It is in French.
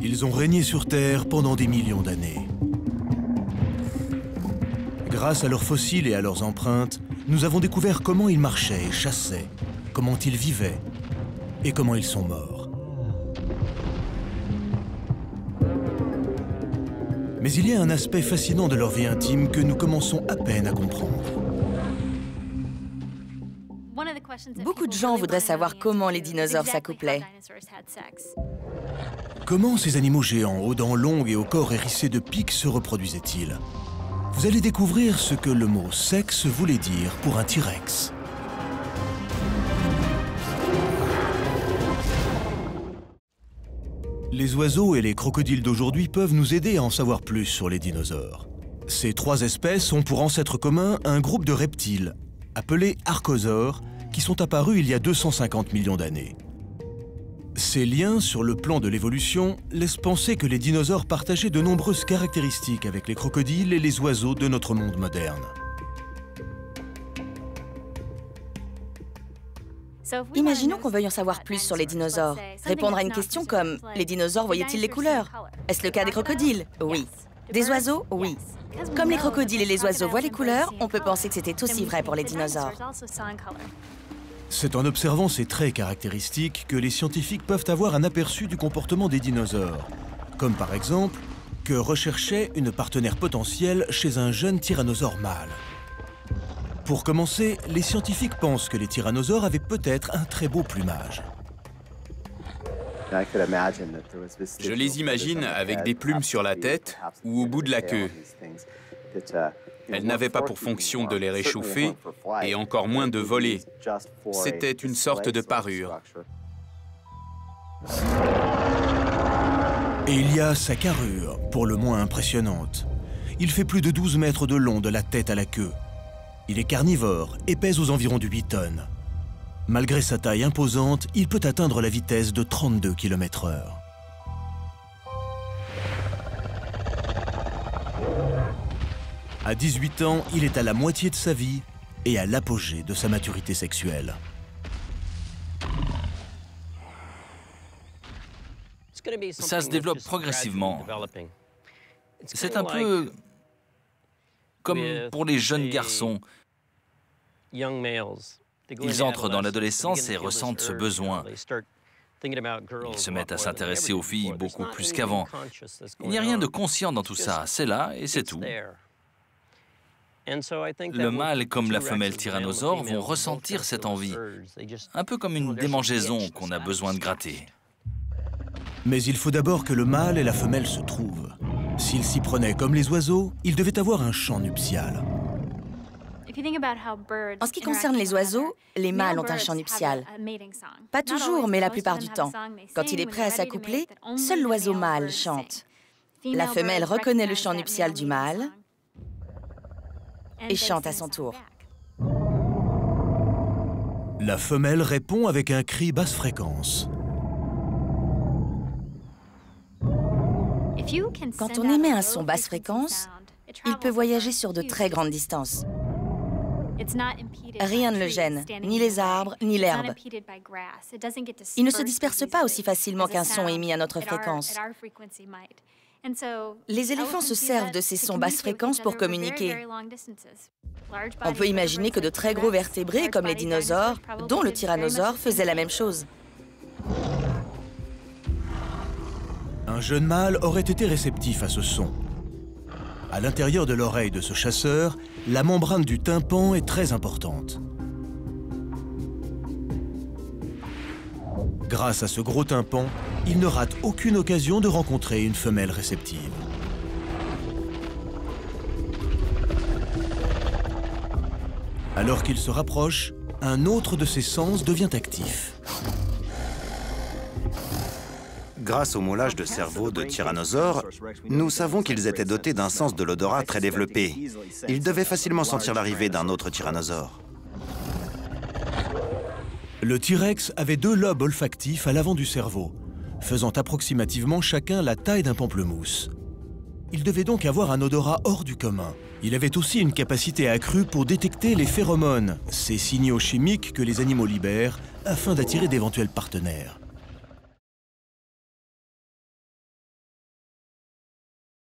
Ils ont régné sur Terre pendant des millions d'années. Grâce à leurs fossiles et à leurs empreintes, nous avons découvert comment ils marchaient et chassaient, comment ils vivaient et comment ils sont morts. Mais il y a un aspect fascinant de leur vie intime que nous commençons à peine à comprendre. Beaucoup de gens voudraient savoir comment les dinosaures s'accouplaient. Comment ces animaux géants, aux dents longues et au corps hérissé de pics se reproduisaient-ils? Vous allez découvrir ce que le mot « sexe » voulait dire pour un T-Rex. Les oiseaux et les crocodiles d'aujourd'hui peuvent nous aider à en savoir plus sur les dinosaures. Ces trois espèces ont pour ancêtre commun un groupe de reptiles, appelés archosaures, qui sont apparus il y a 250 millions d'années. Ces liens sur le plan de l'évolution laissent penser que les dinosaures partageaient de nombreuses caractéristiques avec les crocodiles et les oiseaux de notre monde moderne. Imaginons qu'on veuille en savoir plus sur les dinosaures. Répondre à une question comme « Les dinosaures voyaient-ils les couleurs ?» Est-ce le cas des crocodiles? Oui. Des oiseaux? Oui. Comme les crocodiles et les oiseaux voient les couleurs, on peut penser que c'était aussi vrai pour les dinosaures. C'est en observant ces traits caractéristiques que les scientifiques peuvent avoir un aperçu du comportement des dinosaures. Comme par exemple, que recherchait une partenaire potentielle chez un jeune tyrannosaure mâle. Pour commencer, les scientifiques pensent que les tyrannosaures avaient peut-être un très beau plumage. Je les imagine avec des plumes sur la tête ou au bout de la queue. Elles n'avaient pas pour fonction de les réchauffer et encore moins de voler. C'était une sorte de parure. Et il y a sa carrure, pour le moins impressionnante. Il fait plus de 12 mètres de long de la tête à la queue. Il est carnivore et pèse aux environs de 8 tonnes. Malgré sa taille imposante, il peut atteindre la vitesse de 32 km/h. À 18 ans, il est à la moitié de sa vie et à l'apogée de sa maturité sexuelle. Ça se développe progressivement. C'est un peu comme pour les jeunes garçons. Ils entrent dans l'adolescence et ressentent ce besoin. Ils se mettent à s'intéresser aux filles beaucoup plus qu'avant. Il n'y a rien de conscient dans tout ça. C'est là et c'est tout. Le mâle comme la femelle tyrannosaure vont ressentir cette envie, un peu comme une démangeaison qu'on a besoin de gratter. Mais il faut d'abord que le mâle et la femelle se trouvent. S'ils s'y prenaient comme les oiseaux, ils devaient avoir un chant nuptial. En ce qui concerne les oiseaux, les mâles ont un chant nuptial. Pas toujours, mais la plupart du temps. Quand il est prêt à s'accoupler, seul l'oiseau mâle chante. La femelle reconnaît le chant nuptial du mâle et chante à son tour. La femelle répond avec un cri basse fréquence. Quand on émet un son basse fréquence, il peut voyager sur de très grandes distances. Rien ne le gêne, ni les arbres, ni l'herbe. Il ne se disperse pas aussi facilement qu'un son émis à notre fréquence. Les éléphants se servent de ces sons basse fréquence pour communiquer. On peut imaginer que de très gros vertébrés, comme les dinosaures, dont le tyrannosaure, faisaient la même chose. Un jeune mâle aurait été réceptif à ce son. À l'intérieur de l'oreille de ce chasseur, la membrane du tympan est très importante. Grâce à ce gros tympan, il ne rate aucune occasion de rencontrer une femelle réceptive. Alors qu'il se rapproche, un autre de ses sens devient actif. Grâce au moulage de cerveau de tyrannosaures, nous savons qu'ils étaient dotés d'un sens de l'odorat très développé. Ils devaient facilement sentir l'arrivée d'un autre tyrannosaure. Le T-Rex avait 2 lobes olfactifs à l'avant du cerveau, faisant approximativement chacun la taille d'un pamplemousse. Il devait donc avoir un odorat hors du commun. Il avait aussi une capacité accrue pour détecter les phéromones, ces signaux chimiques que les animaux libèrent afin d'attirer d'éventuels partenaires.